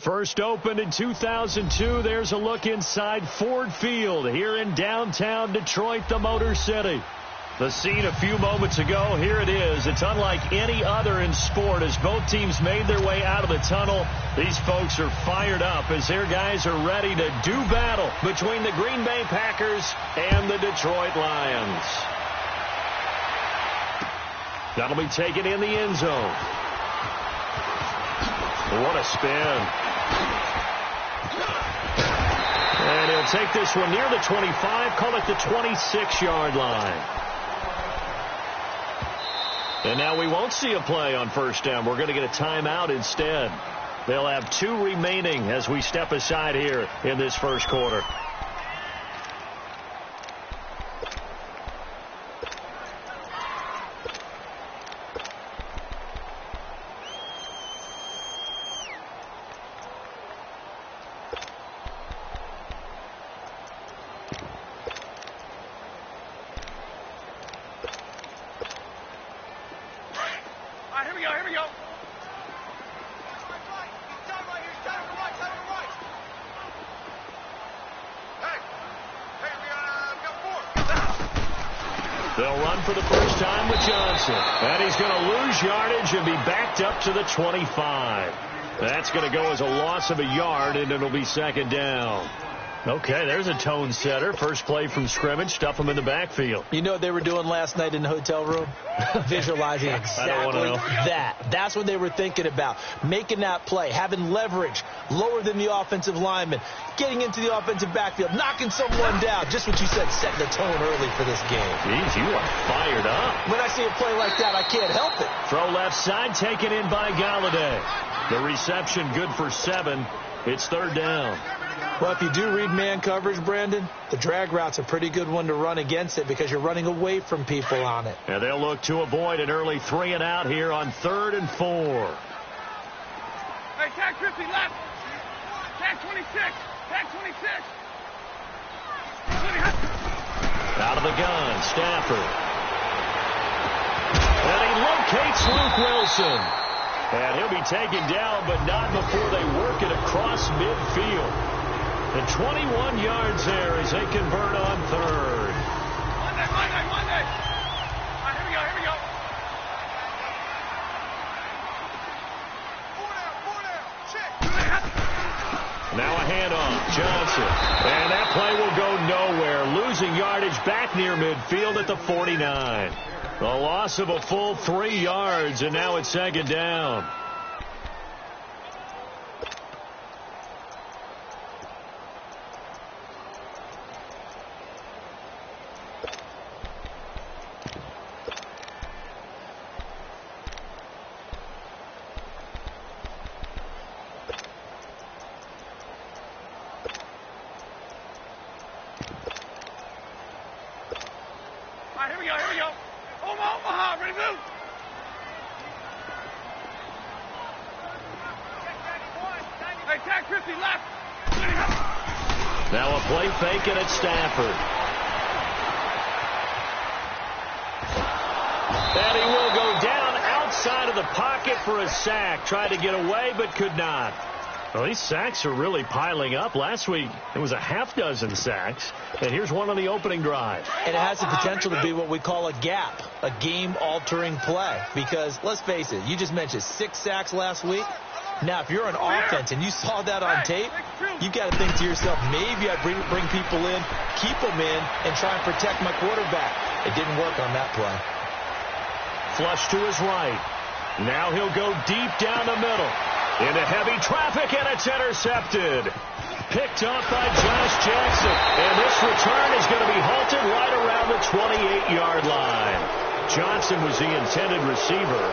First opened in 2002, there's a look inside Ford Field here in downtown Detroit, the Motor City. The scene a few moments ago, here it is. It's unlike any other in sport as both teams made their way out of the tunnel. These folks are fired up as their guys are ready to do battle between the Green Bay Packers and the Detroit Lions. That'll be taken in the end zone. What a spin. And he'll take this one near the 25, call it the 26-yard line. And now we won't see a play on first down. We're going to get a timeout instead. They'll have 2 remaining as we step aside here in this first quarter. They'll run for the first time with Johnson. And he's going to lose yardage and be backed up to the 25. That's going to go as a loss of a yard, and it'll be second down. Okay, there's a tone setter. First play from scrimmage. Stuff them in the backfield. You know what they were doing last night in the hotel room? Visualizing exactly that. That's what they were thinking about. Making that play, having leverage, lower than the offensive lineman, getting into the offensive backfield, knocking someone down. Just what you said, setting the tone early for this game. Jeez, you are fired up. When I see a play like that, I can't help it. Throw left side, taken in by Galladay. The reception good for 7. It's third down. Well, if you do read man coverage, Brandon, the drag route's a pretty good one to run against it because you're running away from people on it. And they'll look to avoid an early 3 and out here on 3rd and 4. Hey, tag 50 left. Tag 26. Tag 26. Out of the gun, Stafford. And he locates Luke Wilson. And he'll be taken down, but not before they work it across midfield. And 21 yards there as they convert on 3rd. Monday. All right, here we go. 4 down. Check. Now a handoff, Johnson. And that play will go nowhere. Losing yardage back near midfield at the 49. The loss of a full 3 yards, and now it's second down. Here we go. Omaha, ready to move. Hey, tag 50 left. Now a play fake, and it's Stafford. And he will go down outside of the pocket for a sack. Tried to get away, but could not. Well, these sacks are really piling up. Last week, it was a half-dozen sacks. And here's one on the opening drive. And it has the potential to be what we call a gap, a game-altering play. Because, let's face it, you just mentioned 6 sacks last week. Now, if you're an offense and you saw that on tape, you've got to think to yourself, maybe I bring people in, keep them in, and try and protect my quarterback. It didn't work on that play. Flush to his right. Now he'll go deep down the middle. Into heavy traffic, and it's intercepted. Picked up by Josh Jackson. And this return is going to be halted right around the 28-yard line. Johnson was the intended receiver.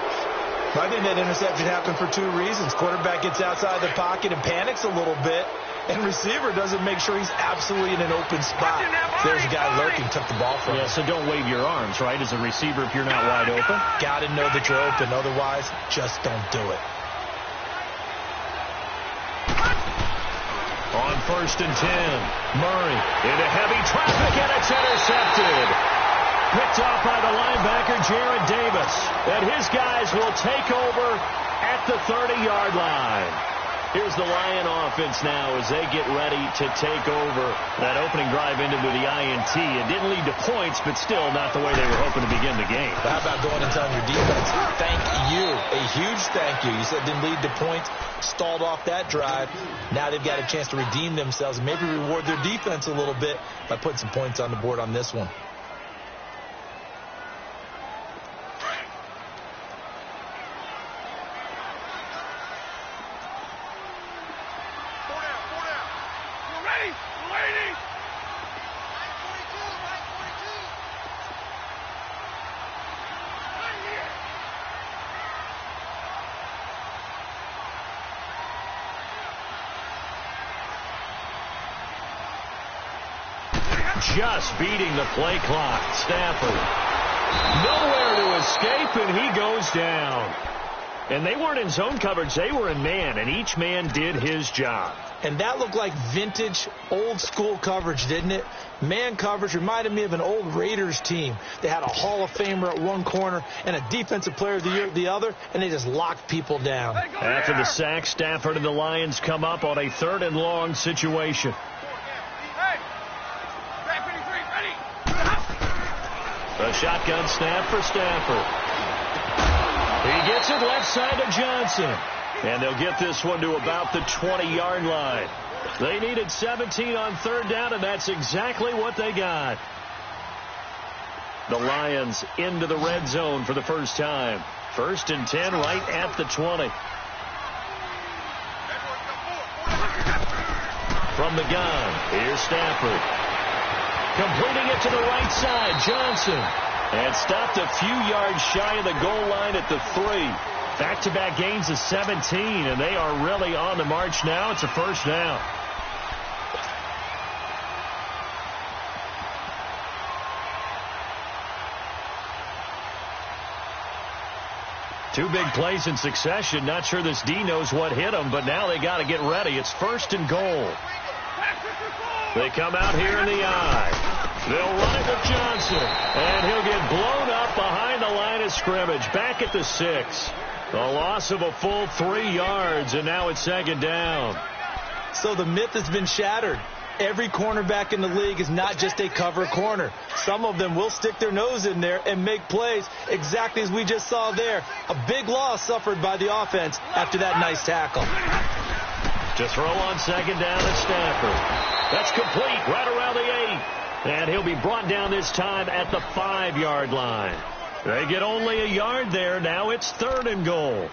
I think that interception happened for 2 reasons. Quarterback gets outside the pocket and panics a little bit. And receiver doesn't make sure he's absolutely in an open spot. There's a guy lurking, took the ball from him. Yeah, so don't wave your arms, right, as a receiver if you're not wide open. Got to know that you're open. Otherwise, just don't do it. On 1st and 10, Murray into heavy traffic, and it's intercepted. Picked off by the linebacker, Jared Davis. And his guys will take over at the 30-yard line. Here's the Lion offense now as they get ready to take over that opening drive into the INT. It didn't lead to points, but still not the way they were hoping to begin the game. But how about going and telling your defense, thank you, a huge thank you. You said it didn't lead to points, stalled off that drive. Now they've got a chance to redeem themselves and maybe reward their defense a little bit by putting some points on the board on this one. Just beating the play clock. Stafford. Nowhere to escape, and he goes down. And they weren't in zone coverage. They were in man, and each man did his job. And that looked like vintage, old-school coverage, didn't it? Man coverage reminded me of an old Raiders team. They had a Hall of Famer at one corner and a Defensive Player of the Year at the other, and they just locked people down. After the sack, Stafford and the Lions come up on a 3rd and long situation. A shotgun snap for Stafford. He gets it left side to Johnson. And they'll get this one to about the 20-yard line. They needed 17 on 3rd down, and that's exactly what they got. The Lions into the red zone for the first time. 1st and 10 right at the 20. From the gun, here's Stafford. Completing it to the right side, Johnson. And stopped a few yards shy of the goal line at the 3. Back-to-back gains of 17, and they are really on the march now. It's a 1st down. Two big plays in succession. Not sure this D knows what hit him, but now they got to get ready. It's 1st and goal. They come out here in the eye. They'll run it with Johnson, and he'll get blown up behind the line of scrimmage. Back at the 6. A loss of a full 3 yards, and now it's 2nd down. So the myth has been shattered. Every cornerback in the league is not just a cover corner. Some of them will stick their nose in there and make plays exactly as we just saw there. A big loss suffered by the offense after that nice tackle. To throw on 2nd down at Stafford. That's complete right around the 8. And he'll be brought down this time at the 5-yard line. They get only a yard there. Now it's 3rd and goal.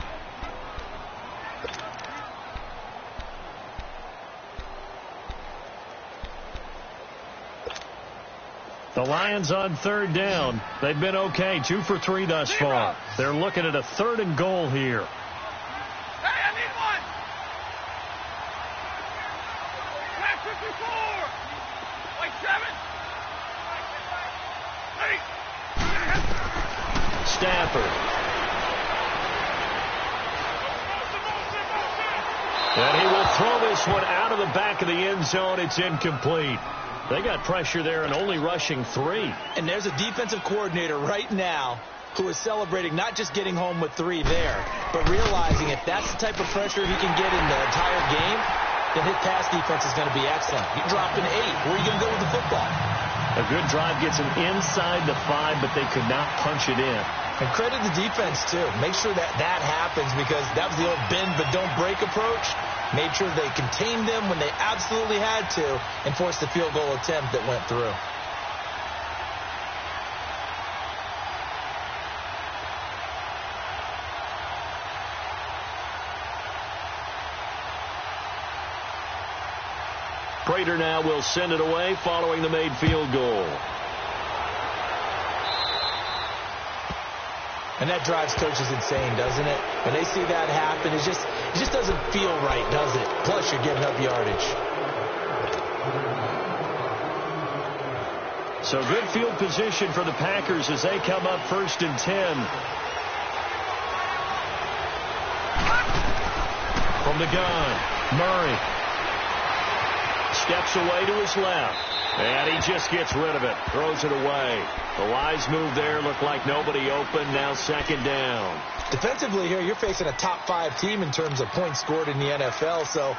The Lions on 3rd down. They've been okay. 2 for 3 thus far. They're looking at a 3rd and goal here. Hey, I need one. Last 54. Like 7. Ready. Stafford. And he will throw this one out of the back of the end zone. It's incomplete. They got pressure there and only rushing 3. And there's a defensive coordinator right now who is celebrating not just getting home with 3 there, but realizing if that's the type of pressure he can get in the entire game, then his pass defense is going to be excellent. You drop an 8. Where are you going to go with the football? A good drive gets them inside the 5, but they could not punch it in. And credit the defense, too. Make sure that that happens because that was the old bend but don't break approach. Made sure they contained them when they absolutely had to and forced the field goal attempt that went through. Prater now will send it away following the made field goal. And that drives coaches insane, doesn't it? When they see that happen, it just doesn't feel right, does it? Plus, you're giving up yardage. So good field position for the Packers as they come up 1st and 10. From the gun, Murray steps away to his left. And he just gets rid of it. Throws it away. The wise move there. Looked like nobody open. Now second down. Defensively here, you're facing a top-5 team in terms of points scored in the NFL. So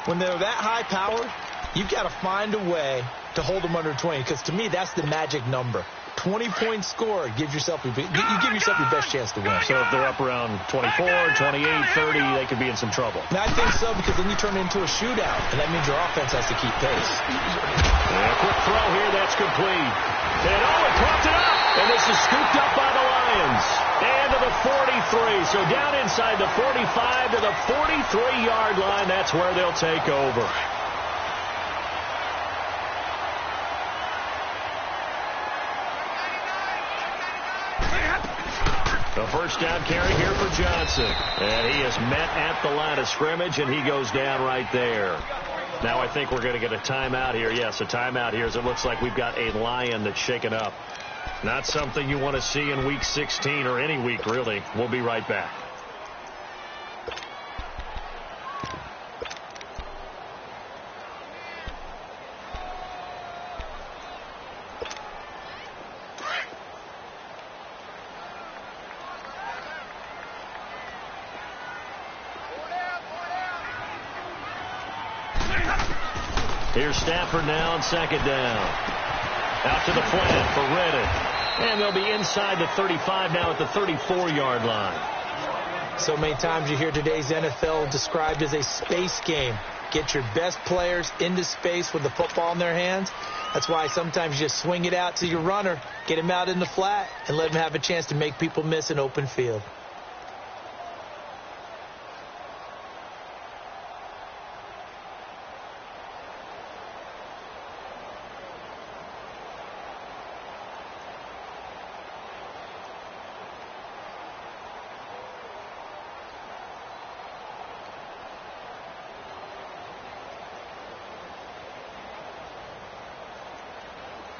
when they're that high-powered, you've got to find a way to hold them under 20. Because to me, that's the magic number. 20 points scored gives yourself you give yourself your best chance to win. So if they're up around 24, 28, 30, they could be in some trouble. And I think so, because then you turn it into a shootout, and that means your offense has to keep pace. A quick throw here, that's complete. And it popped it up, and this is scooped up by the Lions. And to the 43, so down inside the 45 to the 43-yard line, that's where they'll take over. The first down carry here for Johnson. And he is met at the line of scrimmage, and he goes down right there. Now I think we're going to get a timeout here. Yes, a timeout here as it looks like we've got a Lion that's shaken up. Not something you want to see in Week 16 or any week, really. We'll be right back. Here's Stafford now on second down. Out to the flat for Reddick. And they'll be inside the 35 now at the 34-yard line. So many times you hear today's NFL described as a space game. Get your best players into space with the football in their hands. That's why sometimes you just swing it out to your runner, get him out in the flat, and let him have a chance to make people miss an open field.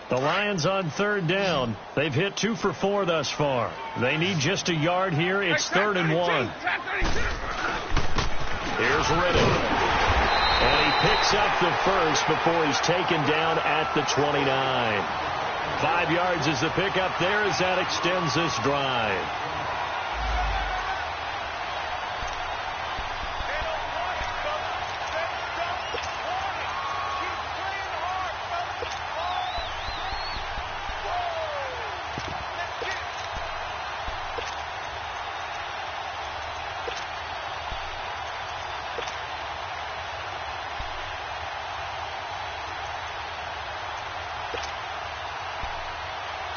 The Lions on third down. They've hit 2 for 4 thus far. They need just a yard here. It's 3rd and 1. Here's Reddick. And he picks up the first before he's taken down at the 29. 5 yards is the pickup there as that extends this drive.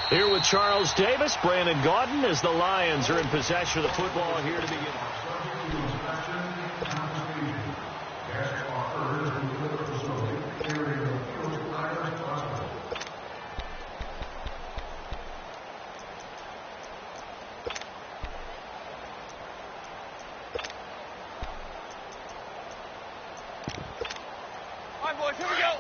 Here with Charles Davis, Brandon Gaudin, as the Lions are in possession of the football here to begin. All right, boys, here we go.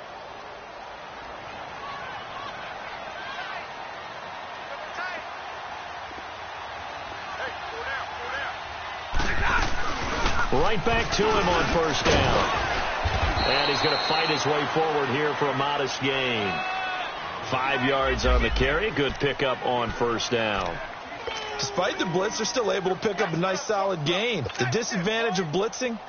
Right back to him on first down. And he's going to fight his way forward here for a modest gain. 5 yards on the carry. Good pickup on first down. Despite the blitz, they're still able to pick up a nice solid gain. The disadvantage of blitzing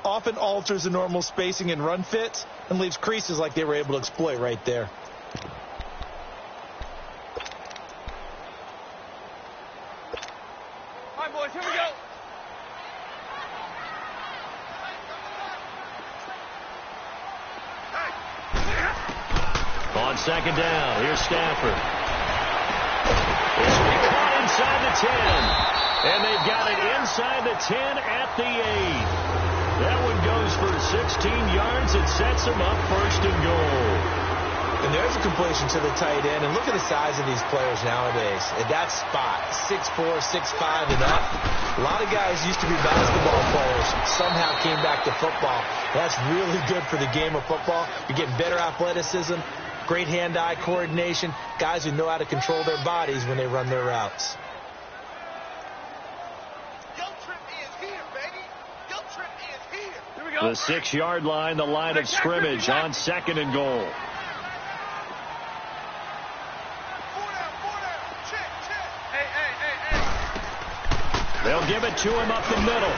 often alters the normal spacing and run fits and leaves creases like they were able to exploit right there. All right, boys, here we go. On second down, here's Stafford. It's caught inside the 10. And they've got it inside the 10 at the 8. That one goes for 16 yards. It sets them up 1st and goal. And there's a completion to the tight end. And look at the size of these players nowadays. At that spot, 6'4", 6'5", and up. A lot of guys used to be basketball players. Somehow came back to football. That's really good for the game of football. You're getting better athleticism, great hand-eye coordination, guys who know how to control their bodies when they run their routes. The 6-yard line, the line of scrimmage on 2nd and goal. give it to him up the middle.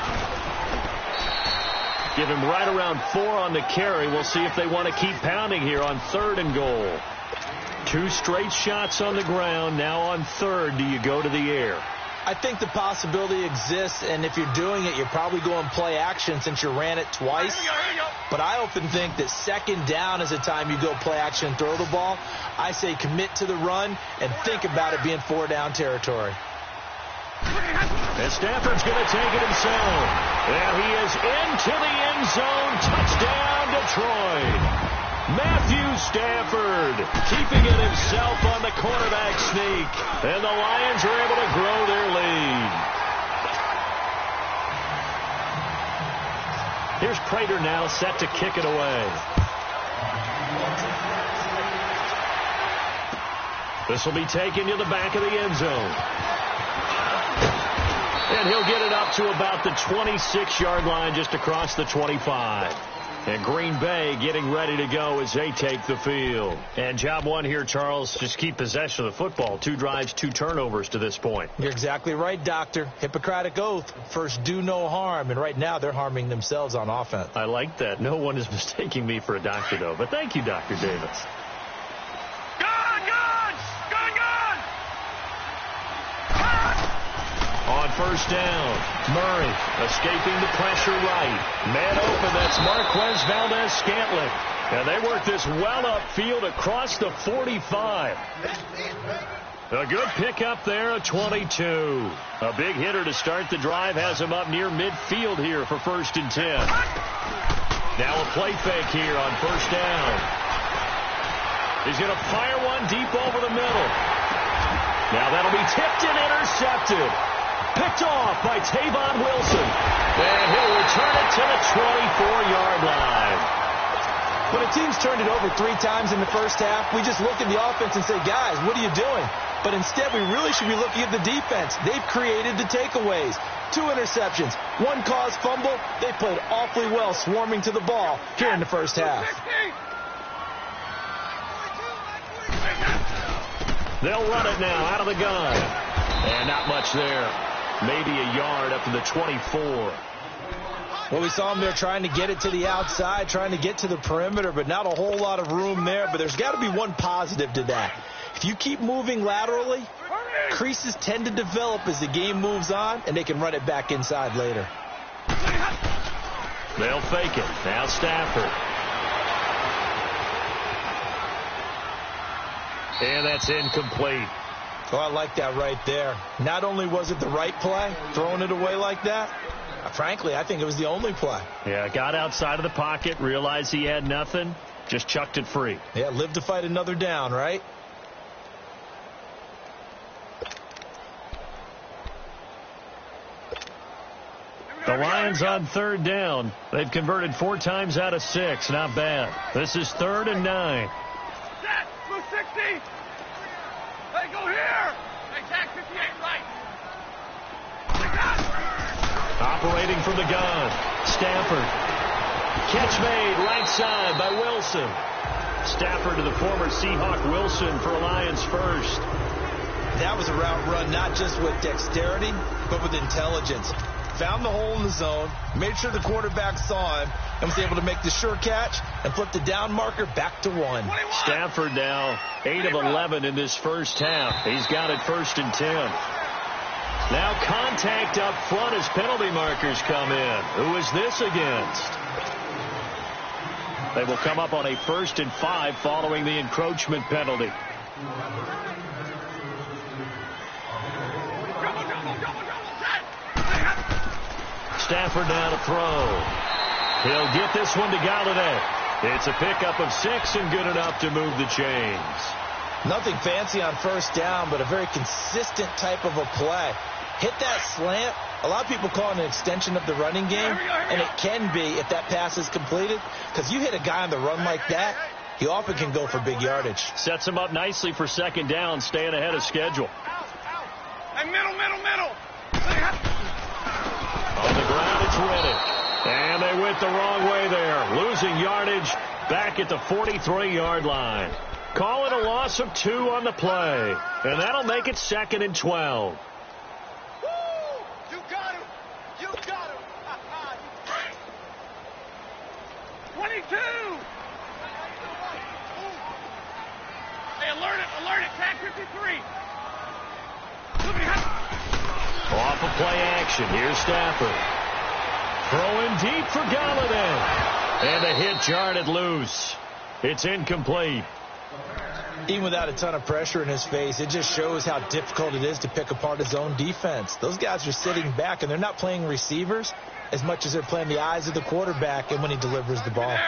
Give him right around 4 on the carry. We'll see if they want to keep pounding here on 3rd and goal. 2 straight shots on the ground. Now on 3rd, do you go to the air? I think the possibility exists, and if you're doing it, you're probably going play action since you ran it twice. Here we go. But I often think that 2nd down is the time you go play action and throw the ball. I say commit to the run and think about it being 4-down territory. And Stafford's going to take it himself. And he is into the end zone. Touchdown, Detroit. Matthew Stafford keeping it himself on the quarterback sneak. And the Lions are able to grow their lead. Here's Prater now set to kick it away. This will be taken to the back of the end zone. And he'll get it up to about the 26-yard line, just across the 25. And Green Bay getting ready to go as they take the field. And job one here, Charles, just keep possession of the football. 2 drives, 2 turnovers to this point. You're exactly right, Doctor. Hippocratic oath. First, do no harm. And right now, they're harming themselves on offense. I like that. No one is mistaking me for a doctor, though. But thank you, Dr. Davis. On 1st down, Murray escaping the pressure right. Man open, that's Marquez Valdez-Scantling. And they work this well upfield across the 45. A good pickup there, a 22. A big hitter to start the drive has him up near midfield here for 1st and 10. Now a play fake here on 1st down. He's going to fire one deep over the middle. Now that'll be tipped and intercepted. Picked off by Tavon Wilson. And he'll return it to the 24-yard line. When a team's turned it over 3 times in the first half, we just look at the offense and say, guys, what are you doing? But instead, we really should be looking at the defense. They've created the takeaways. 2 interceptions, 1 caused fumble. They played awfully well swarming to the ball here in the first half. They'll run it now out of the gun. And not much there. Maybe a yard up to the 24. Well, we saw him there trying to get it to the outside, trying to get to the perimeter, but not a whole lot of room there. But there's got to be one positive to that. If you keep moving laterally, creases tend to develop as the game moves on, and they can run it back inside later. They'll fake it. Now Stafford. And that's incomplete. Oh, I like that right there. Not only was it the right play, throwing it away like that, frankly, I think it was the only play. Yeah, got outside of the pocket, realized he had nothing, just chucked it free. Yeah, live to fight another down, right? The Lions on 3rd down. They've converted 4 times out of 6. Not bad. This is 3rd and 9. Set, 260. Hey, go here. Hey, Jack, 58 right. Operating from the gun. Stafford. Catch made right side by Wilson. Stafford to the former Seahawk Wilson for Lions first. That was a route run not just with dexterity, but with intelligence. Found the hole in the zone, made sure the quarterback saw him, and was able to make the sure catch and flip the down marker back to 1. Stafford now 8 of 11 in this first half. He's got it 1st and 10. Now contact up front as penalty markers come in. Who is this against? They will come up on a 1st and 5 following the encroachment penalty. Stafford now to throw. He'll get this one to Galladay. It's a pickup of 6 and good enough to move the chains. Nothing fancy on 1st down, but a very consistent type of a play. Hit that slant. A lot of people call it an extension of the running game, and it can be if that pass is completed, because you hit a guy on the run like that, he often can go for big yardage. Sets him up nicely for 2nd down, staying ahead of schedule. Hey, middle. On the ground, it's Riddick. And they went the wrong way there. Losing yardage back at the 43-yard line. Call it a loss of 2 on the play. And that'll make it 2nd and 12. You got him. 22. Hey, alert it, tag 53. Off of play action, here's Stafford. Throwing deep for Galladay. And a hit jarred it loose. It's incomplete. Even without a ton of pressure in his face, it just shows how difficult it is to pick apart his own defense. Those guys are sitting back, and they're not playing receivers as much as they're playing the eyes of the quarterback and when he delivers the ball.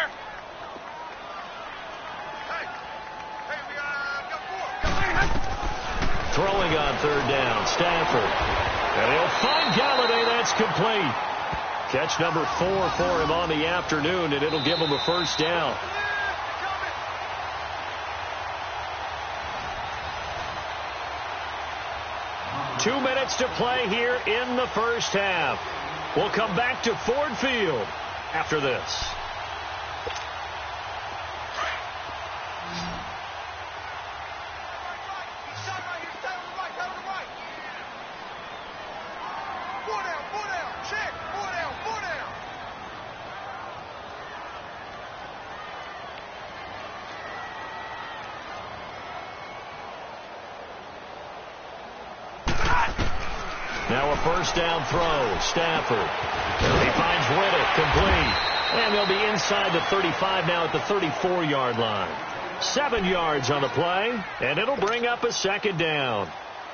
Throwing on third down, Stafford. And he'll find Galladay. That's complete. Catch number 4 for him on the afternoon, and it'll give him a first down. Two minutes to play here in the first half. We'll come back to Ford Field after this. Now a first down throw. Stafford. He finds Riddick, complete. And they'll be inside the 35 now at the 34-yard line. 7 yards on the play, and it'll bring up a second down.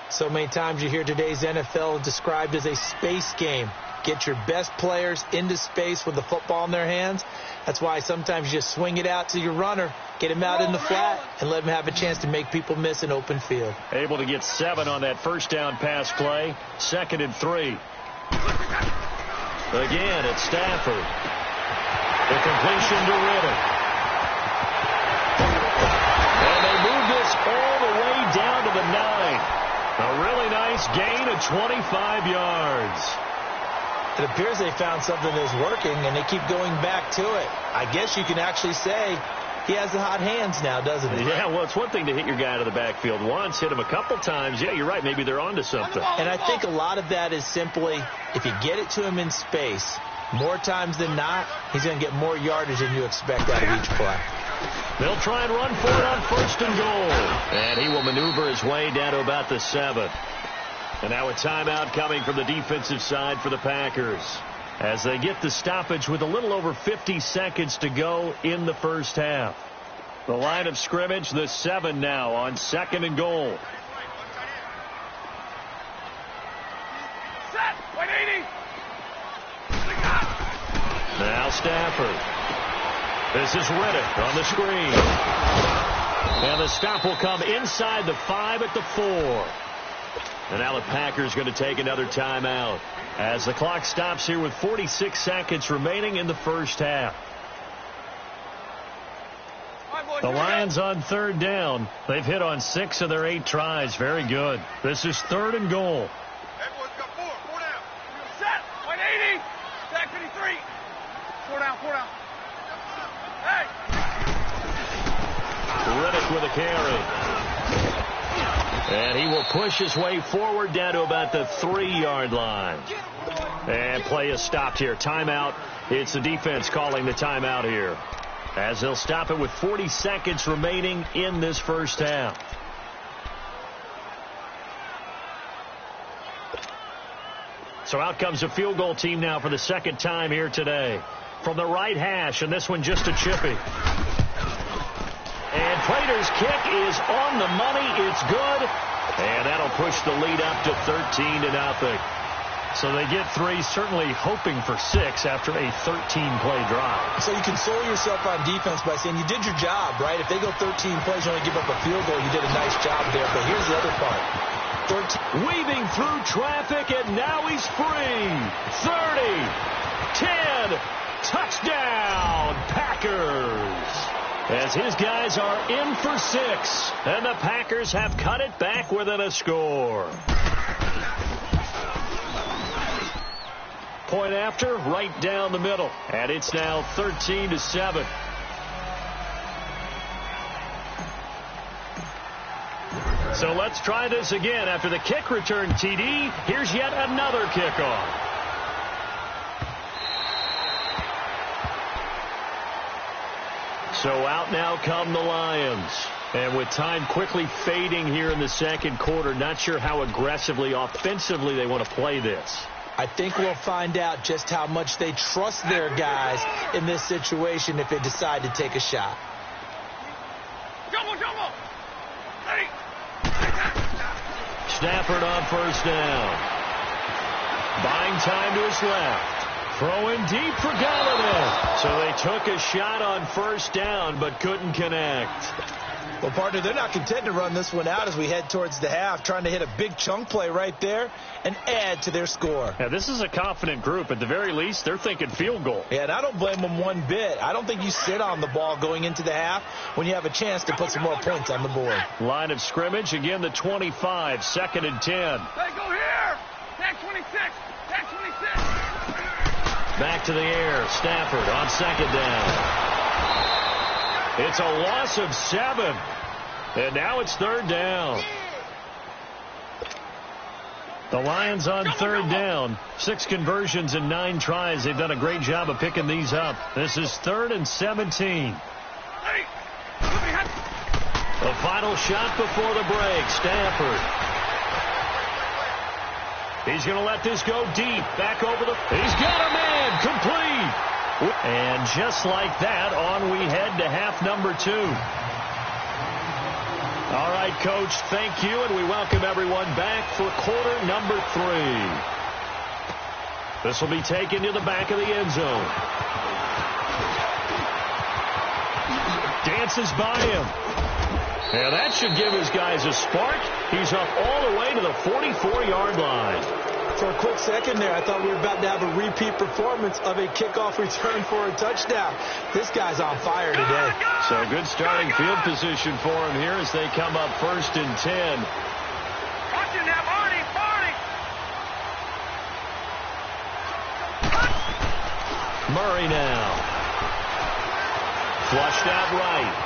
So many times you hear today's NFL described as a space game. Get your best players into space with the football in their hands. That's why sometimes you just swing it out to your runner, get him out in the flat, and let him have a chance to make people miss an open field. Able to get 7 on that first down pass play. 2nd and 3. Again, it's Stafford. The completion to Riddick. And they move this all the way down to the 9. A really nice gain of 25 yards. It appears they found something that's working, and they keep going back to it. I guess you can actually say he has the hot hands now, doesn't he? Yeah, well, it's one thing to hit your guy out of the backfield once, hit him a couple times. Yeah, you're right. Maybe they're onto something. And I think a lot of that is simply if you get it to him in space, more times than not, he's going to get more yardage than you expect out of each play. They'll try and run for it on 1st and goal. And he will maneuver his way down to about the 7. And now a timeout coming from the defensive side for the Packers as they get the stoppage with a little over 50 seconds to go in the first half. The line of scrimmage, the 7 now on 2nd and goal. Set, 180. Now Stafford. This is Riddick on the screen. And the stop will come inside the 5 at the 4. And now the Packers going to take another timeout as the clock stops here with 46 seconds remaining in the first half. The Lions on 3rd down. They've hit on 6 of their 8 tries. Very good. This is 3rd and goal. Everyone's got 4 down. Set, 180. Tag 53. 4 down. Hey. Riddick with a carry. And he will push his way forward down to about the 3-yard line. And play is stopped here. Timeout. It's the defense calling the timeout here, as they'll stop it with 40 seconds remaining in this first half. So out comes a field goal team now for the 2nd time here today. From the right hash, and this one just a chippy. And Prater's kick is on the money. It's good. And that'll push the lead up to 13-0. So they get 3, certainly hoping for 6 after a 13-play drive. So you console yourself on defense by saying you did your job, right? If they go 13 plays, you only give up a field goal, you did a nice job there. But here's the other part. Weaving through traffic, and now he's free. 30, 10, touchdown, Packers. As his guys are in for 6, and the Packers have cut it back within a score. Point after, right down the middle, and it's now 13-7. So let's try this again. After the kick return TD, here's yet another kickoff. So out now come the Lions. And with time quickly fading here in the second quarter, not sure how aggressively, offensively they want to play this. I think we'll find out just how much they trust their guys in this situation if they decide to take a shot. Stafford on first down. Buying time to his left. Throwing deep for Galladay. So they took a shot on first down but couldn't connect. Well, partner, they're not content to run this one out as we head towards the half, trying to hit a big chunk play right there and add to their score. Yeah, this is a confident group. At the very least, they're thinking field goal. Yeah, and I don't blame them one bit. I don't think you sit on the ball going into the half when you have a chance to put some more points on the board. Line of scrimmage, again the 25, 2nd and 10. Hey, go here! Tag 26! Tag 26! Back to the air. Stafford on 2nd down. It's a loss of 7. And now it's 3rd down. The Lions on 3rd down. 6 conversions and 9 tries. They've done a great job of picking these up. This is 3rd and 17. The final shot before the break. Stafford. He's going to let this go deep. Back over the... He's got a man. Complete. And just like that, on we head to half number 2. All right, Coach, thank you, and we welcome everyone back for quarter number 3. This will be taken to the back of the end zone. Dances by him. And that should give his guys a spark. He's up all the way to the 44-yard line. For a quick second there, I thought we were about to have a repeat performance of a kickoff return for a touchdown. This guy's on fire today. So good starting field position for him here as they come up 1st and 10. Watching that, Barney! Murray now. Flushed out right.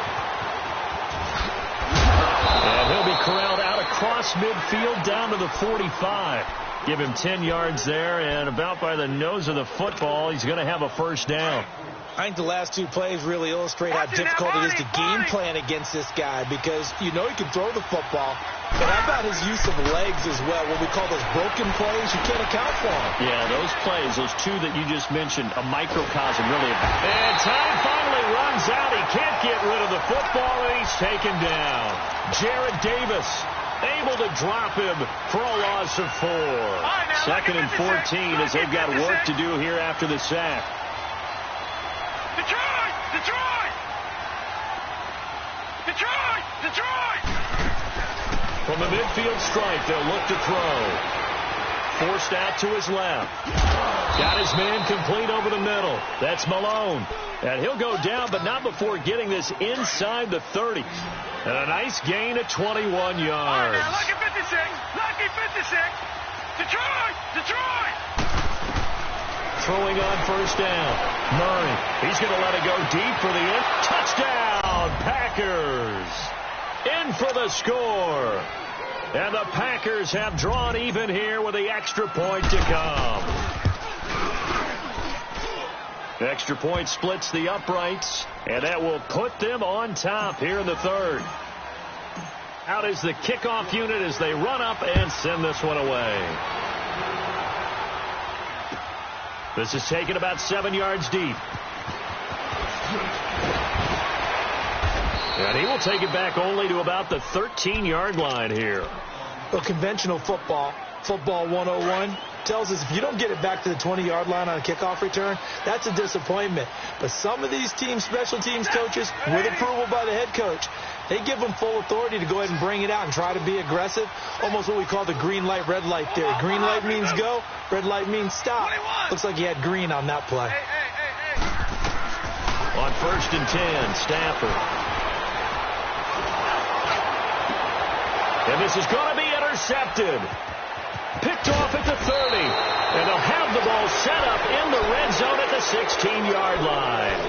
And he'll be corralled out across midfield down to the 45. Give him 10 yards there, and about by the nose of the football, he's going to have a first down. I think the last 2 plays really illustrate how difficult it is to game plan against this guy because you know he can throw the football, but how about his use of legs as well? What we call those broken plays, you can't account for them. Yeah, those plays, those 2 that you just mentioned, a microcosm really. And time finally runs out. He can't get rid of the football, and he's taken down. Jarrad Davis able to drop him for a loss of 4. 2nd and 14 as they've got work to do here after the sack. Detroit! Detroit! Detroit! Detroit! From the midfield stripe, they'll look to throw. Forced out to his left. Got his man complete over the middle. That's Malone. And he'll go down, but not before getting this inside the 30. And a nice gain of 21 yards. Lucky 56! Lucky 56! Detroit! Detroit! Throwing on first down. Murray. He's going to let it go deep for the end. Touchdown, Packers. In for the score. And the Packers have drawn even here with the extra point to come. The extra point splits the uprights, and that will put them on top here in the 3rd. Out is the kickoff unit as they run up and send this one away. This is taken about 7 yards deep. And he will take it back only to about the 13-yard line here. Well, conventional football 101, tells us if you don't get it back to the 20-yard line on a kickoff return, that's a disappointment. But some of these teams, special teams coaches, with approval by the head coach, they give them full authority to go ahead and bring it out and try to be aggressive, almost what we call the green light, red light theory. Green light means go, red light means stop. Looks like he had green on that play. On 1st and 10, Stafford. And this is going to be intercepted. Picked off at the 30. And they'll have the ball set up in the red zone at the 16-yard line.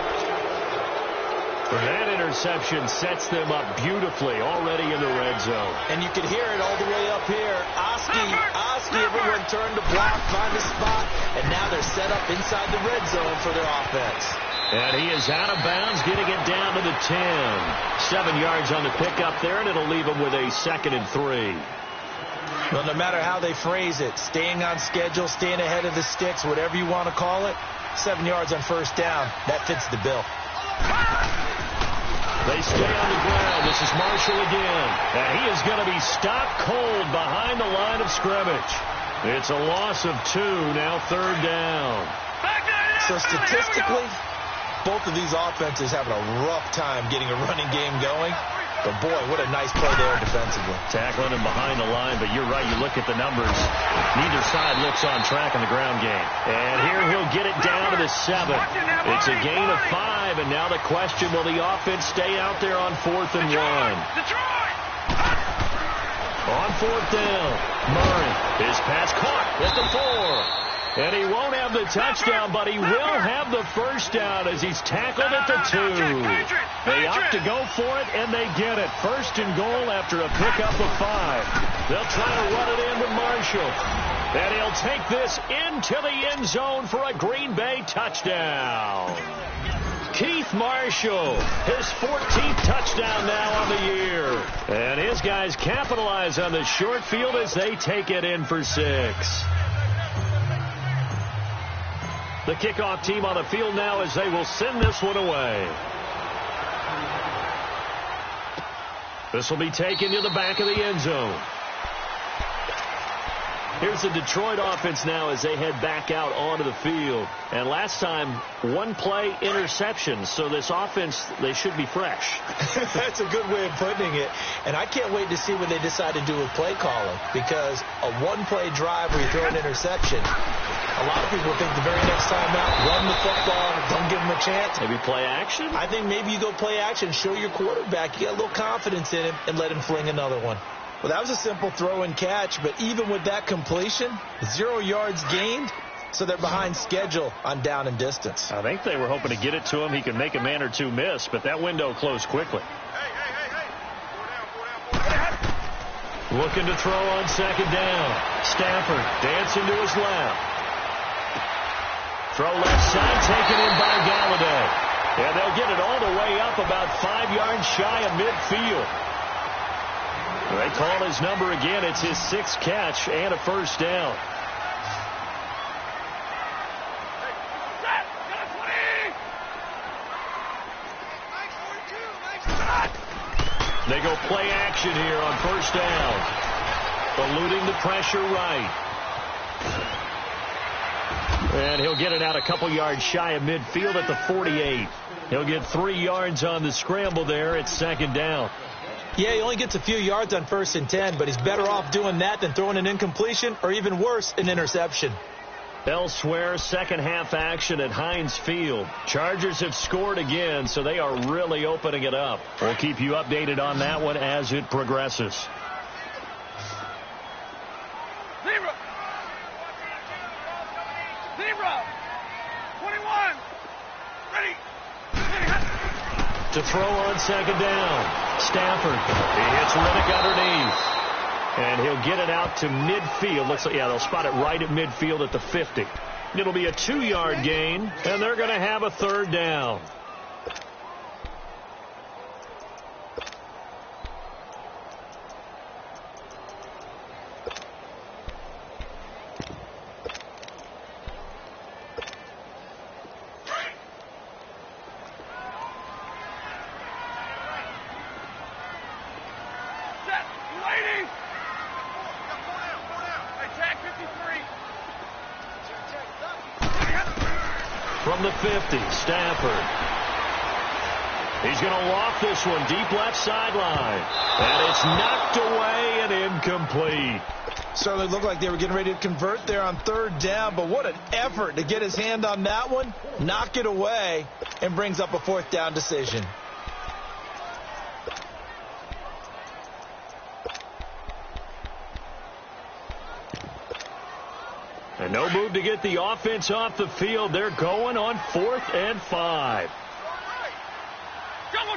That interception sets them up beautifully already in the red zone. And you can hear it all the way up here. Oski, everyone turned to block, find a spot, and now they're set up inside the red zone for their offense. And he is out of bounds, getting it down to the 10. 7 yards on the pickup there, and it'll leave him with a 2nd and 3. Well, no matter how they phrase it, staying on schedule, staying ahead of the sticks, whatever you want to call it, 7 yards on first down, that fits the bill. They stay on the ground. This is Marshall again. And he is going to be stopped cold behind the line of scrimmage. It's a loss of 2, now 3rd down. So statistically, both of these offenses having a rough time getting a running game going. But, boy, what a nice play there defensively. Tackling him behind the line, but you're right. You look at the numbers. Neither side looks on track in the ground game. And here he'll get it down to the 7. It's a gain of 5, and now the question, will the offense stay out there on 4th and 1? On 4th down, Murray. His pass caught at the 4. And he won't have the touchdown, but he will have the first down as he's tackled at the 2. They opt to go for it, and they get it. 1st and goal after a pickup of 5. They'll try to run it in with Marshall. And he'll take this into the end zone for a Green Bay touchdown. Keith Marshall, his 14th touchdown now on the year. And his guys capitalize on the short field as they take it in for 6. The kickoff team on the field now as they will send this one away. This will be taken to the back of the end zone. Here's the Detroit offense now as they head back out onto the field. And last time, 1-play interception. So this offense, they should be fresh. That's a good way of putting it. And I can't wait to see what they decide to do with play calling. Because a 1-play drive where you throw an interception, a lot of people think the very next time out, run the football, don't give them a chance. Maybe play action? I think maybe you go play action, show your quarterback, you get a little confidence in him, and let him fling another one. Well, that was a simple throw and catch, but even with that completion, 0 yards gained, so they're behind schedule on down and distance. I think they were hoping to get it to him. He could make a man or two miss, but that window closed quickly. Looking to throw on 2nd down. Stafford dancing to his left. Throw left side, taken in by Galladay. And they'll get it all the way up about 5 yards shy of midfield. They call his number again. It's his 6th catch and a first down. They go play action here on first down. Eluding the pressure right. And he'll get it out a couple yards shy of midfield at the 48. He'll get 3 yards on the scramble there at 2nd down. Yeah, he only gets a few yards on 1st and 10, but he's better off doing that than throwing an incompletion or even worse, an interception. Elsewhere, second half action at Heinz Field. Chargers have scored again, so they are really opening it up. We'll keep you updated on that one as it progresses. Zebra. 21. Ready. To throw on 2nd down. Stafford. He hits Riddick underneath. And he'll get it out to midfield. Looks like, yeah, they'll spot it right at midfield at the 50. It'll be a 2-yard gain, and they're going to have a 3rd down. From the 50, Stafford. He's going to loft this one deep left sideline. And it's knocked away and incomplete. Certainly looked like they were getting ready to convert there on 3rd down, but what an effort to get his hand on that one, knock it away, and brings up a 4th down decision. And no move to get the offense off the field. They're going on 4th and 5. Jumbo.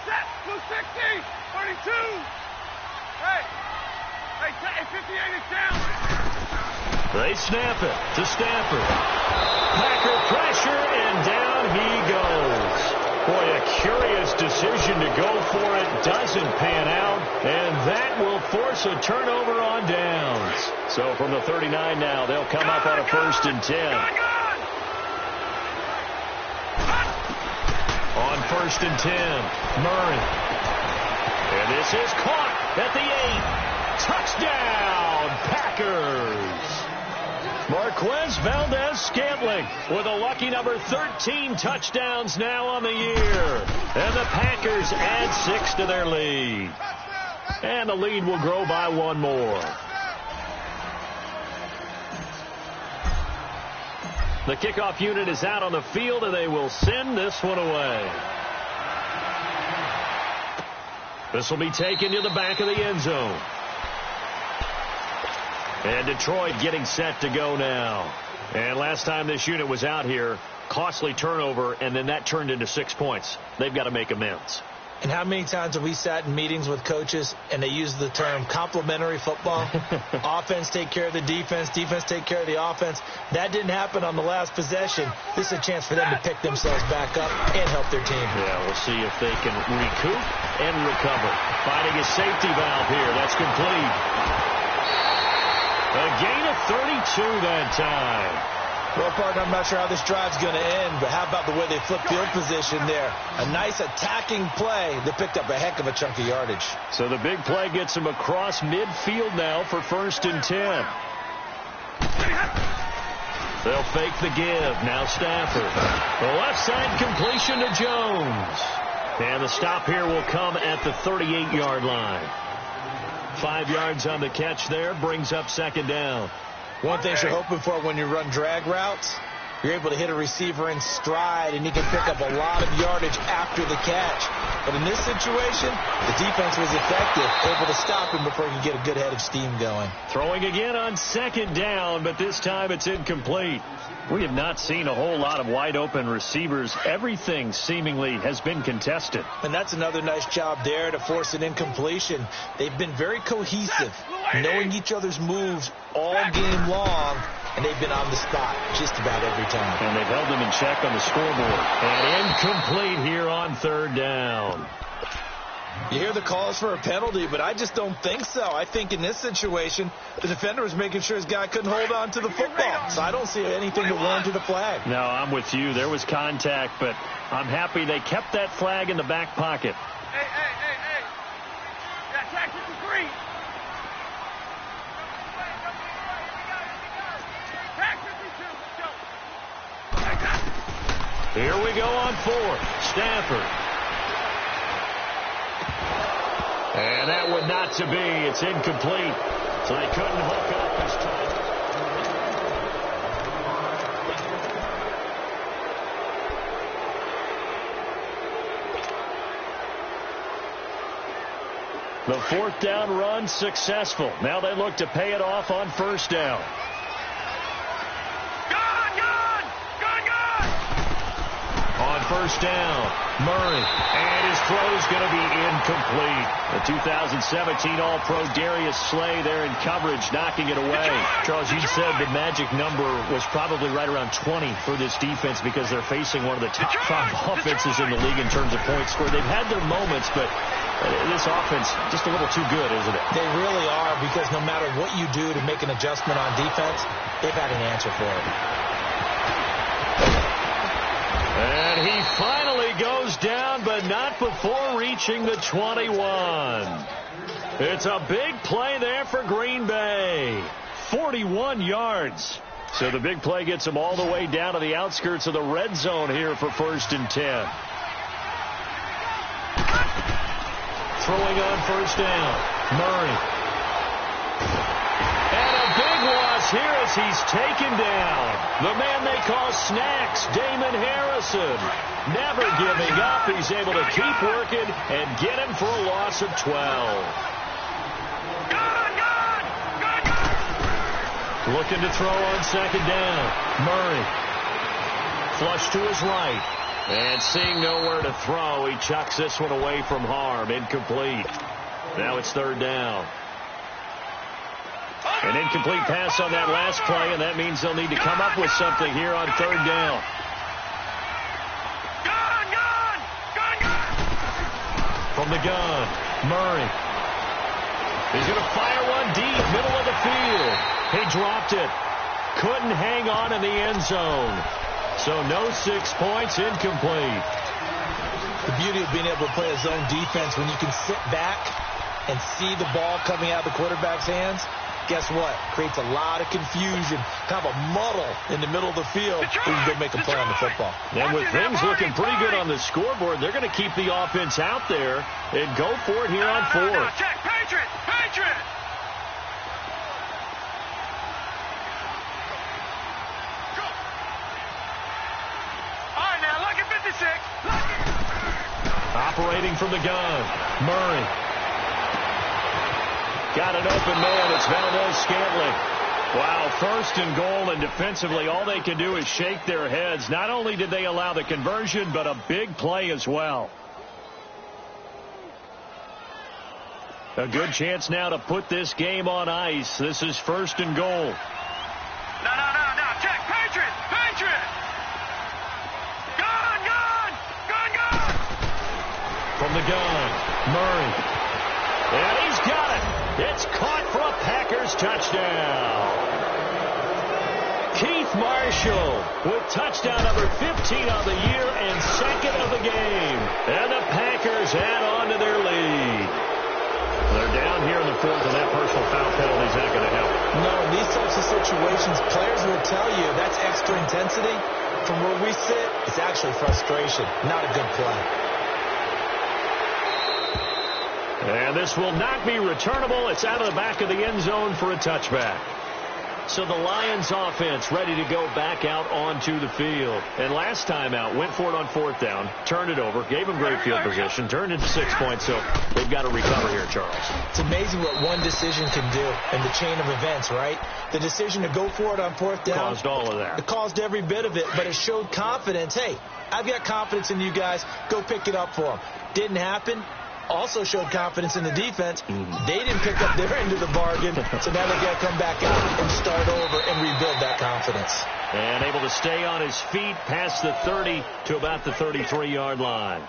Set. 260. 32. Hey, 58 is down. They snap it to Stafford. Packer pressure, and down he goes. Boy, a curious decision to go for it. Doesn't pan out. And that will force a turnover on downs. So from the 39 now, they'll come up on a 1st and 10. On 1st and 10, Murray. And this is caught at the 8. Touchdown, Packers. Marquez Valdez-Scantling with a lucky number 13 touchdowns now on the year. And the Packers add 6 to their lead. And the lead will grow by 1 more. The kickoff unit is out on the field, and they will send this one away. This will be taken to the back of the end zone. And Detroit getting set to go now. And last time this unit was out here, costly turnover, and then that turned into 6 points. They've got to make amends. And how many times have we sat in meetings with coaches and they use the term complementary football? Offense take care of the defense, defense take care of the offense. That didn't happen on the last possession. This is a chance for them to pick themselves back up and help their team. Yeah, we'll see if they can recoup and recover. Finding a safety valve here. That's complete. A gain of 32 that time. Well, partner, I'm not sure how this drive's going to end, but how about the way they flip field position there? A nice attacking play that picked up a heck of a chunk of yardage. So the big play gets them across midfield now for 1st and 10. They'll fake the give. Now Stafford. The left side completion to Jones. And the stop here will come at the 38-yard line. 5 yards on the catch there, brings up 2nd down. One thing you're hoping for when you run drag routes, you're able to hit a receiver in stride, and he can pick up a lot of yardage after the catch. But in this situation, the defense was effective, able to stop him before he could get a good head of steam going. Throwing again on 2nd down, but this time it's incomplete. We have not seen a whole lot of wide-open receivers. Everything seemingly has been contested. And that's another nice job there to force an incompletion. They've been very cohesive, knowing each other's moves all game long, and they've been on the spot just about every time. And they've held them in check on the scoreboard. And incomplete here on 3rd down. You hear the calls for a penalty, but I just don't think so. I think in this situation, the defender was making sure his guy couldn't hold on to the football. So I don't see anything to warrant a flag. No, I'm with you. There was contact, but I'm happy they kept that flag in the back pocket. Hey. Yeah, tax 53. Tax 52. Let's go. Here we go on 4th. Stafford. And that one not to be. It's incomplete. So they couldn't hook up this time. The 4th down run successful. Now they look to pay it off on 1st down. On 1st down, Murray, and his throw's going to be incomplete. The 2017 All-Pro Darius Slay there in coverage, knocking it away. Charles, you said the magic number was probably right around 20 for this defense because they're facing one of the top 5 offenses in the league in terms of points scored. They've had their moments, but this offense just a little too good, isn't it? They really are, because no matter what you do to make an adjustment on defense, they've had an answer for it. And he finally goes down, but not before reaching the 21. It's a big play there for Green Bay. 41 yards. So the big play gets him all the way down to the outskirts of the red zone here for 1st and 10. Throwing on 1st down. Murray. And a big loss here as he's taken down. The man they call Snacks, Damon Harrison. Never giving up. He's able to keep working and get him for a loss of 12. Looking to throw on 2nd down. Murray. Flush to his right. And seeing nowhere to throw, he chucks this one away from harm. Incomplete. Now it's 3rd down. An incomplete pass on that last play, and that means they'll need to come up with something here on 3rd down. From the gun, Murray. He's going to fire one deep, middle of the field. He dropped it. Couldn't hang on in the end zone. So no 6 points, incomplete. The beauty of being able to play a zone defense when you can sit back and see the ball coming out of the quarterback's hands, guess what? Creates a lot of confusion, kind of a muddle in the middle of the field where you can go make a play on the football. And with things looking pretty good on the scoreboard, they're going to keep the offense out there and go for it here on fourth. Check, Patriot! Patriot! All right, now, look at 56. Operating from the gun, Murray. Got an open man. It's Valdez-Scantling. Wow, first and goal, and defensively all they can do is shake their heads. Not only did they allow the conversion, but a big play as well. A good chance now to put this game on ice. This is first and goal. No. Check, Patriot! Patriot! Gun! From the gun, Murray. And he's got it. It's caught for a Packers touchdown. Keith Marshall with touchdown number 15 of the year and second of the game. And the Packers add on to their lead. They're down here in the fourth, and that personal foul penalty is not going to help. No, in these types of situations, players will tell you that's extra intensity. From where we sit, it's actually frustration, not a good play. And this will not be returnable. It's out of the back of the end zone for a touchback. So the Lions offense ready to go back out onto the field. And last time out, went for it on fourth down, turned it over, gave them great field position, turned into 6 points. So they've got to recover here, Charles. It's amazing what one decision can do in the chain of events, right? The decision to go for it on fourth down. Caused all of that. It caused every bit of it, but it showed confidence. Hey, I've got confidence in you guys. Go pick it up for them. Didn't happen. Also showed confidence in the defense. They didn't pick up their end of the bargain, so now they've got to come back out and start over and rebuild that confidence. And able to stay on his feet past the 30 to about the 33-yard line.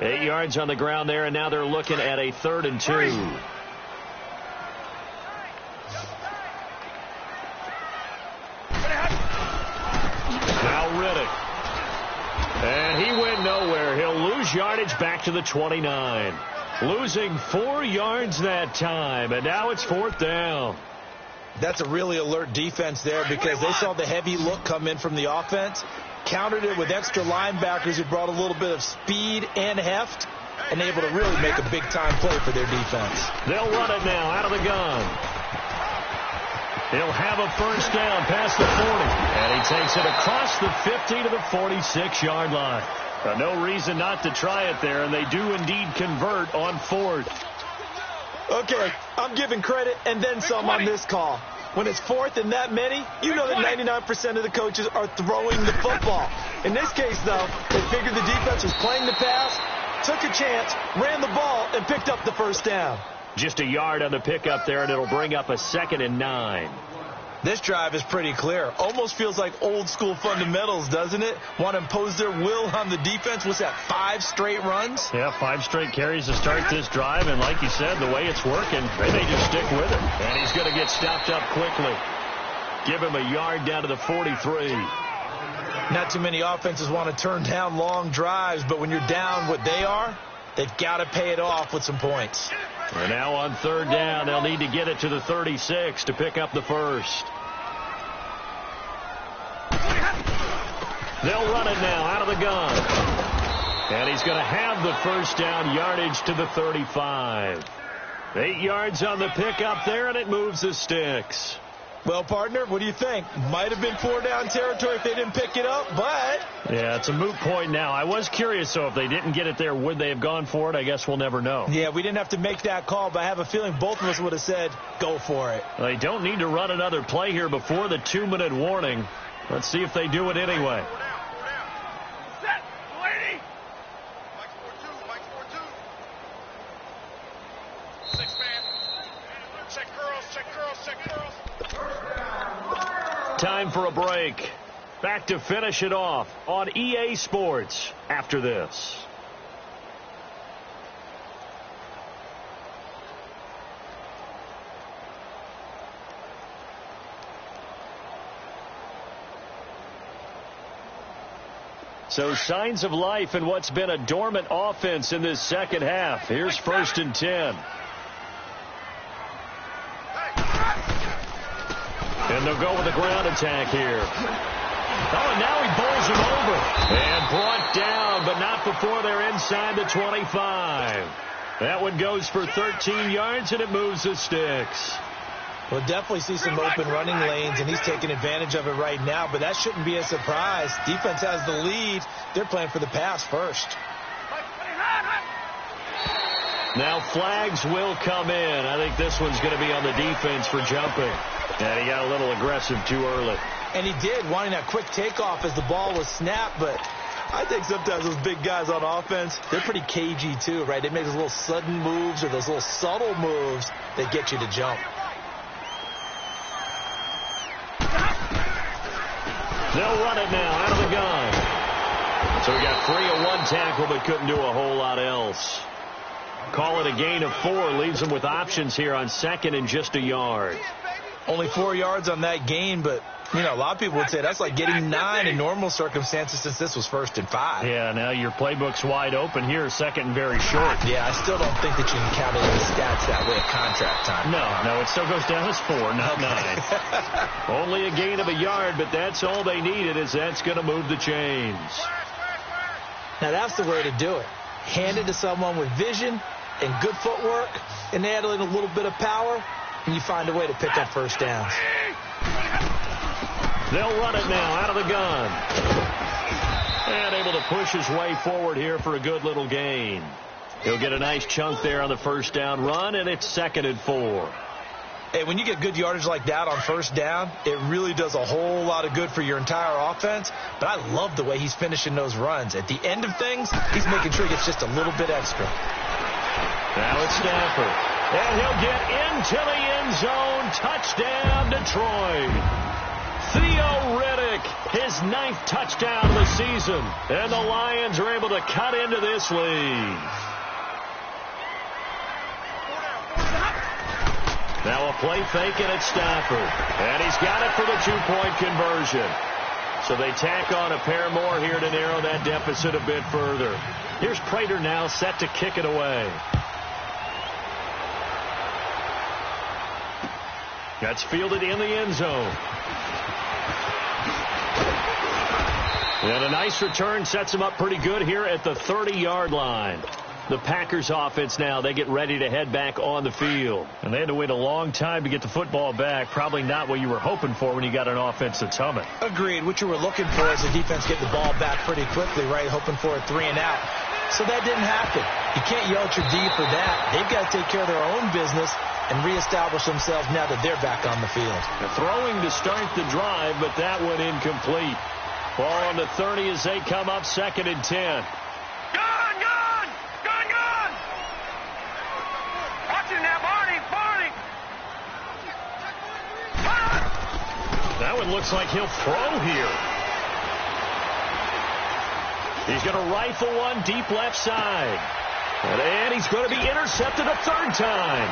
8 yards on the ground there, and now they're looking at a 3rd and 2. Now Riddick. And he went nowhere. He'll lose yardage back to the 29. Losing 4 yards that time, and now it's 4th down. That's a really alert defense there because they saw the heavy look come in from the offense, countered it with extra linebackers who brought a little bit of speed and heft, and able to really make a big-time play for their defense. They'll run it now out of the gun. He'll have a first down past the 40, and he takes it across the 50 to the 46-yard line. No reason not to try it there, and they do indeed convert on 4th. Okay, I'm giving credit and then some on this call. When it's 4th and that many, you know that 99% of the coaches are throwing the football. In this case, though, they figured the defense was playing the pass, took a chance, ran the ball, and picked up the first down. Just a yard on the pickup there, and it'll bring up a 2nd and 9. This drive is pretty clear. Almost feels like old school fundamentals, doesn't it? Want to impose their will on the defense. What's that, 5 straight runs? Yeah, 5 straight carries to start this drive, and like you said, the way it's working, they may just stick with it. And he's going to get stopped up quickly. Give him a yard down to the 43. Not too many offenses want to turn down long drives, but when you're down what they are, they've got to pay it off with some points. And now on 3rd down, they'll need to get it to the 36 to pick up the first. They'll run it now out of the gun. And he's going to have the first down, yardage to the 35. 8 yards on the pickup there, and it moves the sticks. Well, partner, what do you think? Might have been 4 down territory if they didn't pick it up, but... Yeah, it's a moot point now. I was curious, so if they didn't get it there, would they have gone for it? I guess we'll never know. Yeah, we didn't have to make that call, but I have a feeling both of us would have said, go for it. They don't need to run another play here before the 2-minute warning. Let's see if they do it anyway. Set, lady. Mike 4-2. 6-man. Check girls. Time for a break. Back to finish it off on EA Sports after this. So signs of life in what's been a dormant offense in this second half. Here's 1st and 10. And they'll go with a ground attack here. Oh, and now he bowls him over. And brought down, but not before they're inside the 25. That one goes for 13 yards, and it moves the sticks. We'll definitely see some open running lanes, and he's taking advantage of it right now, but that shouldn't be a surprise. Defense has the lead. They're playing for the pass first. Now flags will come in. I think this one's going to be on the defense for jumping. And he got a little aggressive too early. And he did, wanting that quick takeoff as the ball was snapped, but I think sometimes those big guys on offense, they're pretty cagey too, right? They make those little sudden moves or those little subtle moves that get you to jump. They'll run it now out of the gun. So we got 3 on one tackle, but couldn't do a whole lot else. Call it a gain of 4. Leaves them with options here on 2nd and just a yard. Only 4 yards on that gain, but, you know, a lot of people would say that's like getting 9 in normal circumstances since this was 1st and 5. Yeah, now your playbook's wide open here, 2nd and very short. Yeah, I still don't think that you can calculate the stats that way at contract time. No, it still goes down as 4, not 9. Only a gain of a yard, but that's all they needed, as that's going to move the chains. Now, that's the way to do it. Hand it to someone with vision and good footwork, and add in a little bit of power, and you find a way to pick up first downs. They'll run it now out of the gun. And able to push his way forward here for a good little gain. He'll get a nice chunk there on the first down run, and it's 2nd and 4. Hey, when you get good yardage like that on first down, it really does a whole lot of good for your entire offense. But I love the way he's finishing those runs. At the end of things, he's making sure he gets just a little bit extra. Now it's Stafford. And he'll get into the end zone. Touchdown, Detroit. Theo Riddick, his 9th touchdown of the season. And the Lions are able to cut into this lead. Now a play fake, and it's Stafford. And he's got it for the 2-point conversion. So they tack on a pair more here to narrow that deficit a bit further. Here's Prater now set to kick it away. That's fielded in the end zone. And a nice return sets him up pretty good here at the 30-yard line. The Packers offense now, they get ready to head back on the field. And they had to wait a long time to get the football back. Probably not what you were hoping for when you got an offense that's humming. Agreed. What you were looking for is the defense get the ball back pretty quickly, right? Hoping for a 3 and out. So that didn't happen. You can't yell at your D for that. They've got to take care of their own business and reestablish themselves now that they're back on the field. The throwing to start the drive, but that one incomplete. Ball on the 30 as they come up 2nd and 10. Gun! Watch it now, Barney! That one looks like he'll throw here. He's going to rifle one deep left side. And he's going to be intercepted a 3rd time.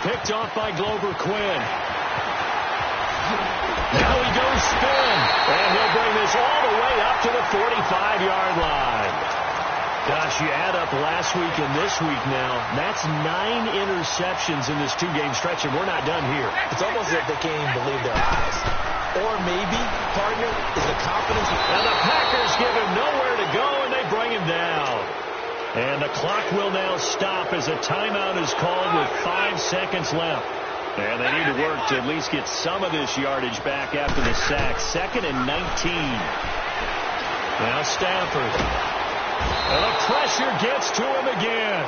Picked off by Glover Quinn. Now he goes spin. And he'll bring this all the way up to the 45-yard line. Gosh, you add up last week and this week now, that's 9 interceptions in this 2-game stretch, and we're not done here. It's almost as if they can't even believe their eyes. Or maybe, partner, is the confidence. And the Packers give him nowhere to go, and they bring him down. And the clock will now stop as a timeout is called with 5 seconds left. And they need to work to at least get some of this yardage back after the sack. 2nd and 19. Now Stafford. And the pressure gets to him again.